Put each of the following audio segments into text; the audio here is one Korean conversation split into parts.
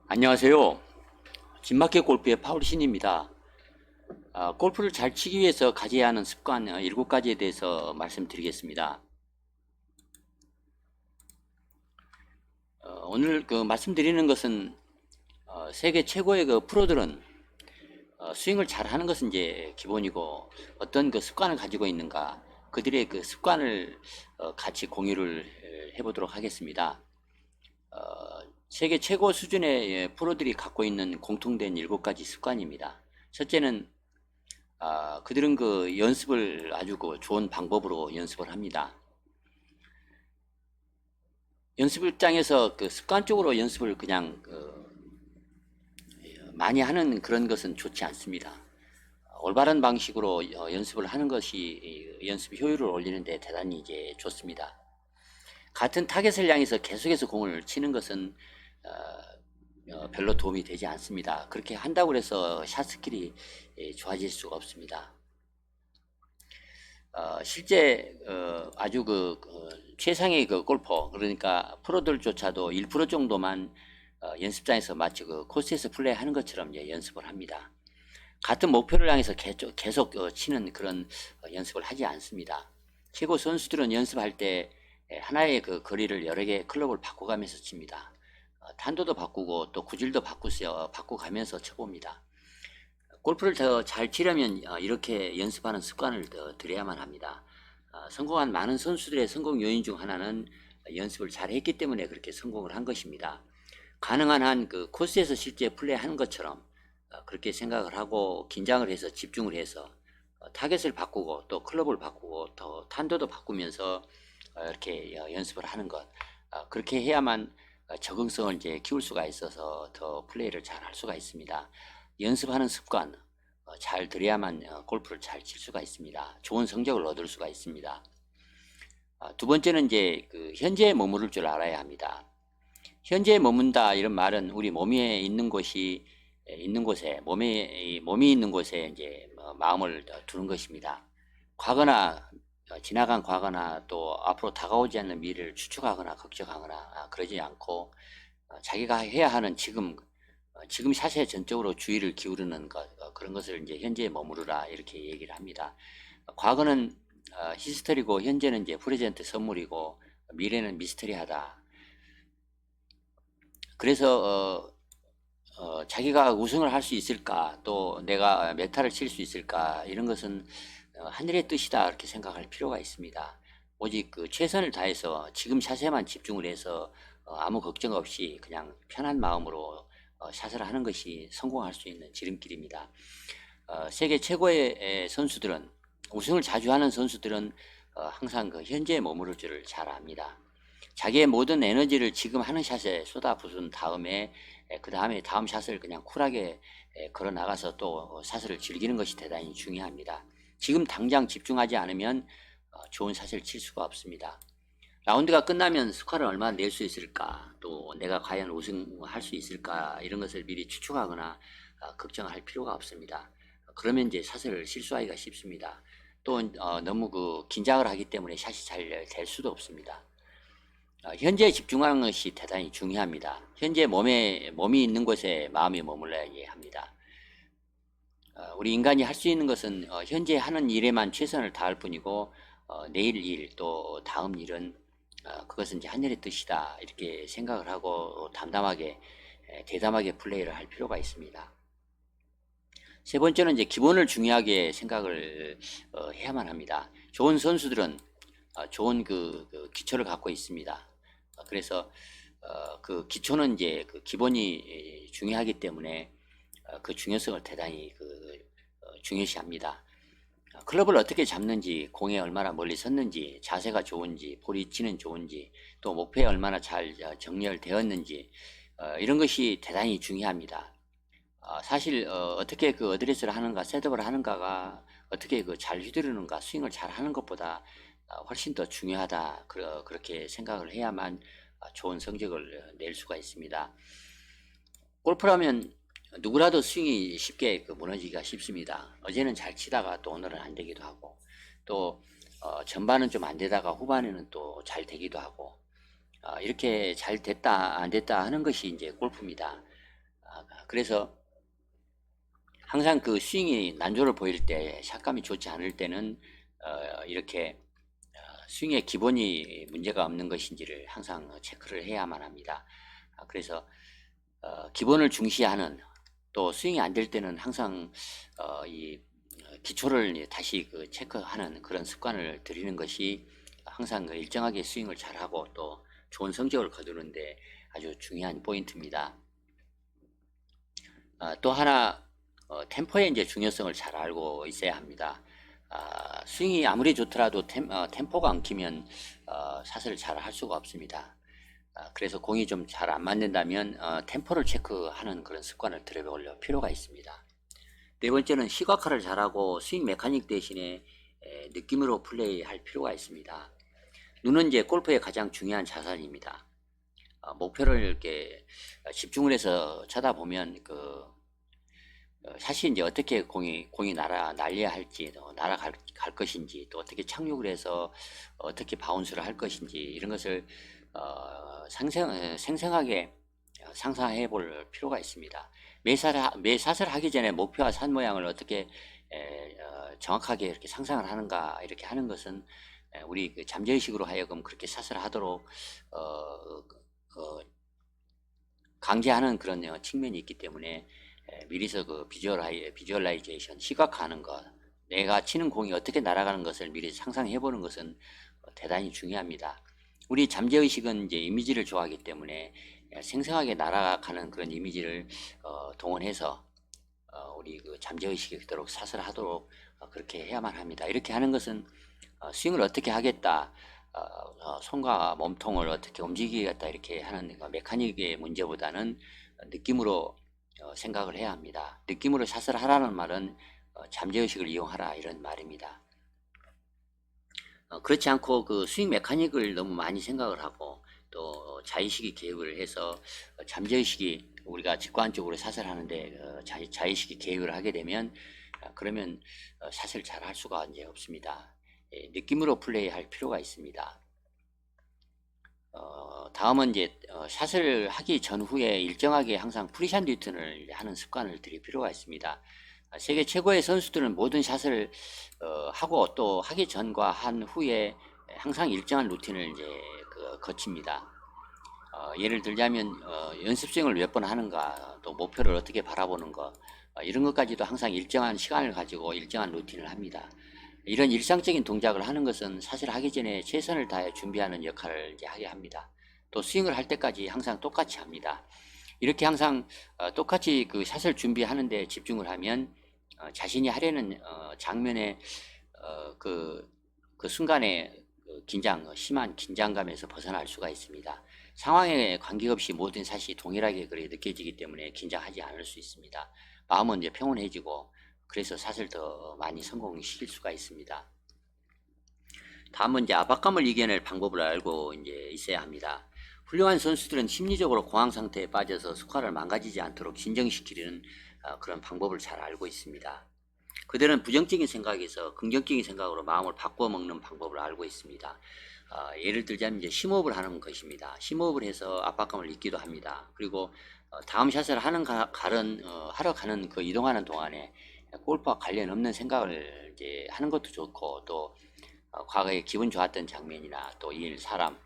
안녕하세요. 진마켓 골프의 파울신입니다. 골프를 잘 치기 위해서 가져야 하는 습관 7가지에 대해서 말씀드리겠습니다. 오늘 말씀드리는 것은 세계 최고의 프로들은 스윙을 잘 하는 것은 이제 기본이고, 어떤 습관을 가지고 있는가, 그들의 습관을 같이 공유를 해보도록 하겠습니다. 세계 최고 수준의 프로들이 갖고 있는 공통된 7가지 습관입니다. 첫째는 그들은 연습을 아주 좋은 방법으로 연습을 합니다. 연습장에서 습관적으로 연습을 그냥 많이 하는 그런 것은 좋지 않습니다. 올바른 방식으로 연습을 하는 것이 연습 효율을 올리는데 대단히 이제 좋습니다. 같은 타겟을 향해서 계속해서 공을 치는 것은 별로 도움이 되지 않습니다. 그렇게 한다고 해서 샷 스킬이 좋아질 수가 없습니다. 실제 아주 최상의 골퍼, 그러니까 프로들조차도 1% 정도만 연습장에서 마치 코스에서 플레이하는 것처럼 연습을 합니다. 같은 목표를 향해서 계속 치는 그런 연습을 하지 않습니다. 최고 선수들은 연습할 때 하나의 거리를 여러 개 클럽을 바꿔가면서 칩니다. 탄도도 바꾸고 또 구질도 바꿔가면서 쳐봅니다. 골프를 더 잘 치려면 이렇게 연습하는 습관을 더 들여야만 합니다. 성공한 많은 선수들의 성공 요인 중 하나는 연습을 잘 했기 때문에 그렇게 성공을 한 것입니다. 가능한 한 코스에서 실제 플레이하는 것처럼 그렇게 생각을 하고 긴장을 해서 집중을 해서 타겟을 바꾸고 또 클럽을 바꾸고 또 탄도도 바꾸면서 이렇게 연습을 하는 것, 그렇게 해야만 적응성을 이제 키울 수가 있어서 더 플레이를 잘 할 수가 있습니다. 연습하는 습관 잘 들여야만 골프를 잘 칠 수가 있습니다. 좋은 성적을 얻을 수가 있습니다. 두 번째는 이제 현재에 머무를 줄 알아야 합니다. 현재에 머문다 이런 말은 우리 몸에 있는 곳에 몸이 있는 곳에 이제 마음을 두는 것입니다. 과거나 지나간 과거나 또 앞으로 다가오지 않는 미래를 추측하거나 걱정하거나 그러지 않고 자기가 해야 하는 지금 샷에 전적으로 주의를 기울이는 것, 그런 것을 이제 현재에 머무르라 이렇게 얘기를 합니다. 과거는 히스토리고 현재는 이제 프레젠트 선물이고 미래는 미스터리하다. 그래서 자기가 우승을 할 수 있을까, 또 내가 메타를 칠 수 있을까, 이런 것은 하늘의 뜻이다 이렇게 생각할 필요가 있습니다. 오직 최선을 다해서 지금 샷에만 집중을 해서 아무 걱정 없이 그냥 편한 마음으로 샷을 하는 것이 성공할 수 있는 지름길입니다. 세계 최고의 선수들은, 우승을 자주 하는 선수들은 항상 현재에 머무를 줄을 잘 압니다. 자기의 모든 에너지를 지금 하는 샷에 쏟아부은 다음에 그 다음에 다음 샷을 그냥 쿨하게 걸어 나가서 또 샷을 즐기는 것이 대단히 중요합니다. 지금 당장 집중하지 않으면 좋은 샷을 칠 수가 없습니다. 라운드가 끝나면 스코어를 얼마나 낼 수 있을까, 또 내가 과연 우승할 수 있을까, 이런 것을 미리 추측하거나 걱정할 필요가 없습니다. 그러면 이제 샷을 실수하기가 쉽습니다. 또 너무 긴장을 하기 때문에 샷이 잘 될 수도 없습니다. 현재에 집중하는 것이 대단히 중요합니다. 현재 몸이 있는 곳에 마음이 머물러야 합니다. 우리 인간이 할 수 있는 것은 현재 하는 일에만 최선을 다할 뿐이고, 내일 일 또 다음 일은 그것은 이제 하늘의 뜻이다 이렇게 생각을 하고 담담하게 대담하게 플레이를 할 필요가 있습니다. 세 번째는 이제 기본을 중요하게 생각을 해야만 합니다. 좋은 선수들은 좋은 기초를 갖고 있습니다. 그래서 그 기초는 이제 기본이 중요하기 때문에 그 중요성을 대단히 중요시합니다. 클럽을 어떻게 잡는지, 공에 얼마나 멀리 섰는지, 자세가 좋은지, 볼 위치는 좋은지, 또 목표에 얼마나 잘 정렬되었는지, 이런 것이 대단히 중요합니다. 사실 어떻게 어드레스를 하는가, 셋업을 하는가가 어떻게 잘 휘두르는가, 스윙을 잘 하는 것보다 훨씬 더 중요하다, 그렇게 생각을 해야만 좋은 성적을 낼 수가 있습니다. 골프라면 누구라도 스윙이 쉽게 무너지기가 쉽습니다. 어제는 잘 치다가 또 오늘은 안 되기도 하고, 또 전반은 좀 안 되다가 후반에는 또 잘 되기도 하고, 이렇게 잘 됐다 안 됐다 하는 것이 이제 골프입니다. 그래서 항상 그 스윙이 난조를 보일 때, 샷감이 좋지 않을 때는 이렇게 스윙의 기본이 문제가 없는 것인지를 항상 체크를 해야만 합니다. 그래서 기본을 중시하는, 또 스윙이 안 될 때는 항상 이 기초를 다시 그 체크하는 그런 습관을 들이는 것이 항상 그 일정하게 스윙을 잘하고 또 좋은 성적을 거두는데 아주 중요한 포인트입니다. 또 하나 템포의 이제 중요성을 잘 알고 있어야 합니다. 스윙이 아무리 좋더라도 템포가 엉키면 샷을 잘 할 수가 없습니다. 그래서 공이 좀 잘 안 맞는다면 템포를 체크하는 그런 습관을 들여볼 필요가 있습니다. 네 번째는 시각화를 잘하고 스윙 메카닉 대신에 느낌으로 플레이할 필요가 있습니다. 눈은 이제 골프의 가장 중요한 자산입니다. 목표를 이렇게 집중을 해서 쳐다보면 사실 이제 어떻게 공이 날려야 할지, 날아갈 것인지, 또 어떻게 착륙을 해서 어떻게 바운스를 할 것인지 이런 것을 생생하게 상상해 볼 필요가 있습니다. 매 샷을 하기 전에 목표와 샷 모양을 어떻게 정확하게 이렇게 상상을 하는가, 이렇게 하는 것은 우리 그 잠재의식으로 하여금 그렇게 샷을 하도록 강제하는 그런 측면이 있기 때문에 미리서 그 비주얼라이제이션, 시각화하는 것, 내가 치는 공이 어떻게 날아가는 것을 미리 상상해 보는 것은 대단히 중요합니다. 우리 잠재의식은 이제 이미지를 좋아하기 때문에 생생하게 날아가는 그런 이미지를 동원해서 우리 그 잠재의식이 그도록 샷을 하도록 그렇게 해야만 합니다. 이렇게 하는 것은 스윙을 어떻게 하겠다, 손과 몸통을 어떻게 움직이겠다 이렇게 하는 메카닉의 문제보다는 느낌으로 생각을 해야 합니다. 느낌으로 샷을 하라는 말은 잠재의식을 이용하라 이런 말입니다. 그렇지 않고 그 스윙 메카닉을 너무 많이 생각을 하고 또 자의식이 개입을 해서 잠재의식이, 우리가 직관적으로 샷을 하는데 자의식이 개입을 하게 되면 그러면 샷을 잘 할 수가 이제 없습니다. 느낌으로 플레이할 필요가 있습니다. 다음은 이제 샷을 하기 전후에 일정하게 항상 프리샷 루틴을 하는 습관을 들일 필요가 있습니다. 세계 최고의 선수들은 모든 샷을 하고 또 하기 전과 한 후에 항상 일정한 루틴을 이제 거칩니다. 예를 들자면 연습 스윙을 몇 번 하는가, 또 목표를 어떻게 바라보는가, 이런 것까지도 항상 일정한 시간을 가지고 일정한 루틴을 합니다. 이런 일상적인 동작을 하는 것은 사실 하기 전에 최선을 다해 준비하는 역할을 이제 하게 합니다. 또 스윙을 할 때까지 항상 똑같이 합니다. 이렇게 항상 똑같이 그 샷을 준비하는데 집중을 하면 자신이 하려는 장면의 그 순간에 심한 긴장감에서 벗어날 수가 있습니다. 상황에 관계없이 모든 샷이 동일하게 그렇게 느껴지기 때문에 긴장하지 않을 수 있습니다. 마음은 이제 평온해지고 그래서 샷을 더 많이 성공시킬 수가 있습니다. 다음은 이제 압박감을 이겨낼 방법을 알고 이제 있어야 합니다. 훌륭한 선수들은 심리적으로 공황 상태에 빠져서 스코어를 망가지지 않도록 진정시키려는 그런 방법을 잘 알고 있습니다. 그들은 부정적인 생각에서 긍정적인 생각으로 마음을 바꿔 먹는 방법을 알고 있습니다. 예를 들자면 이제 심호흡을 하는 것입니다. 심호흡을 해서 압박감을 잊기도 합니다. 그리고 다음 샷을 하러 가는 그 이동하는 동안에 골프와 관련 없는 생각을 이제 하는 것도 좋고, 또 과거에 기분 좋았던 장면이나 또 일, 사람,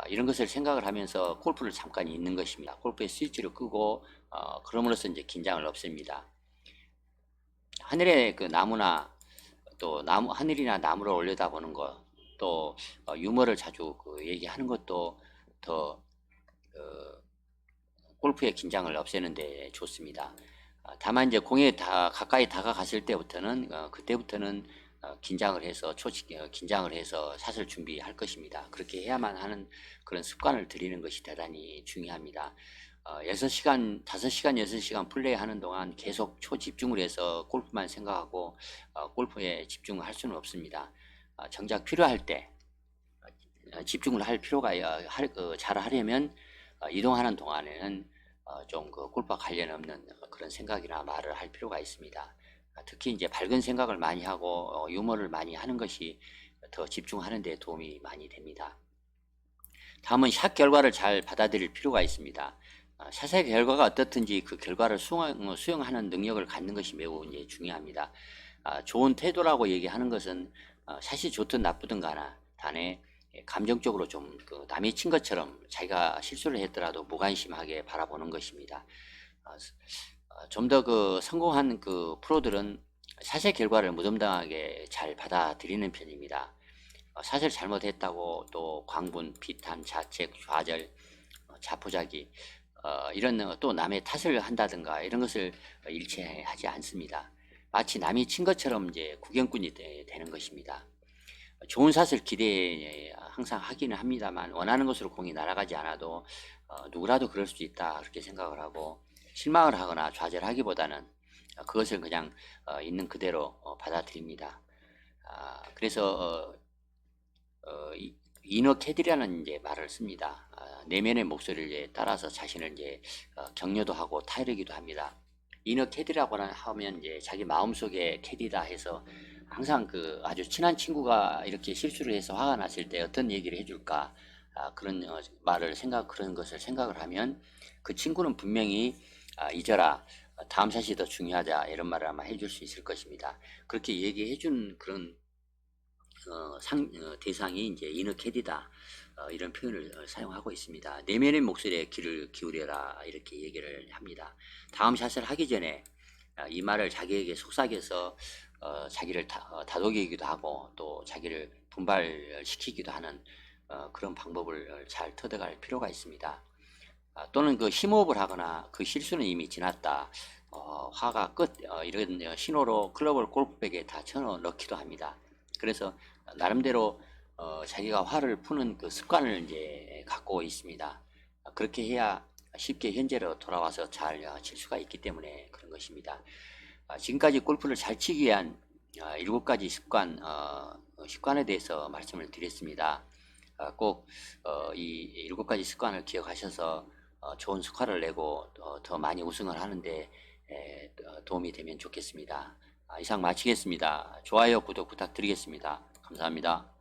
이런 것을 생각을 하면서 골프를 잠깐 잊는 것입니다. 골프의 스위치를 끄고 그럼으로써 이제 긴장을 없앱니다. 하늘의 그 나무나 또 하늘이나 나무를 올려다보는 것, 또 유머를 자주 얘기하는 것도 더 골프의 긴장을 없애는 데 좋습니다. 다만 이제 공에 가까이 다가갔을 때부터는 그때부터는 긴장을 해서 샷을 준비할 것입니다. 그렇게 해야만 하는 그런 습관을 들이는 것이 대단히 중요합니다. 5시간, 6시간 플레이하는 동안 계속 초집중을 해서 골프만 생각하고 골프에 집중을 할 수는 없습니다. 정작 필요할 때 집중을 할 필요가 잘 하려면 이동하는 동안에는 좀 골프와 관련 없는 그런 생각이나 말을 할 필요가 있습니다. 특히 이제 밝은 생각을 많이 하고 유머를 많이 하는 것이 더 집중하는 데 도움이 많이 됩니다. 다음은 샷 결과를 잘 받아들일 필요가 있습니다. 샷의 결과가 어떻든지 그 결과를 수용하는 능력을 갖는 것이 매우 이제 중요합니다. 좋은 태도라고 얘기하는 것은 샷이 좋든 나쁘든 간에 감정적으로 좀 그 남이 친 것처럼 자기가 실수를 했더라도 무관심하게 바라보는 것입니다. 좀 더 그 성공한 그 프로들은 샷의 결과를 무덤덤하게 잘 받아들이는 편입니다. 샷을 잘못했다고 또 광분, 비탄, 자책, 좌절, 자포자기 이런 또 남의 탓을 한다든가 이런 것을 일체하지 않습니다. 마치 남이 친 것처럼 이제 구경꾼이 되는 것입니다. 좋은 샷을 항상 하기는 합니다만 원하는 것으로 공이 날아가지 않아도 누구라도 그럴 수 있다 그렇게 생각을 하고 실망을 하거나 좌절하기보다는 그것을 그냥 있는 그대로 받아들입니다. 그래서 이너 캐디라는 이제 말을 씁니다. 내면의 목소리를 이제 따라서 자신을 이제 격려도 하고 타이르기도 합니다. 이너 캐디라고 하면 이제 자기 마음속에 캐디다 해서 항상 그 아주 친한 친구가 이렇게 실수를 해서 화가 났을 때 어떤 얘기를 해줄까 그런 그런 것을 생각을 하면 그 친구는 분명히 잊어라 다음 샷이 더 중요하다 이런 말을 아마 해줄 수 있을 것입니다. 그렇게 얘기해 준 그런 대상이 이제 이너 캐디다 이런 표현을 사용하고 있습니다. 내면의 목소리에 귀를 기울여라 이렇게 얘기를 합니다. 다음 샷을 하기 전에 이 말을 자기에게 속삭여서 자기를 다독이기도 하고 또 자기를 분발시키기도 하는 그런 방법을 잘 터득할 필요가 있습니다. 또는 그 심호흡을 하거나 그 실수는 이미 지났다. 화가 끝 이런 신호로 클럽을 골프백에 다 쳐넣기도 합니다. 그래서 나름대로 자기가 화를 푸는 그 습관을 이제 갖고 있습니다. 그렇게 해야 쉽게 현재로 돌아와서 잘 칠 수가 있기 때문에 그런 것입니다. 지금까지 골프를 잘 치기 위한 7가지 습관에 대해서 말씀을 드렸습니다. 꼭 이 7가지 습관을 기억하셔서 좋은 스코어를 내고 더 많이 우승을 하는데 도움이 되면 좋겠습니다. 이상 마치겠습니다. 좋아요, 구독 부탁드리겠습니다. 감사합니다.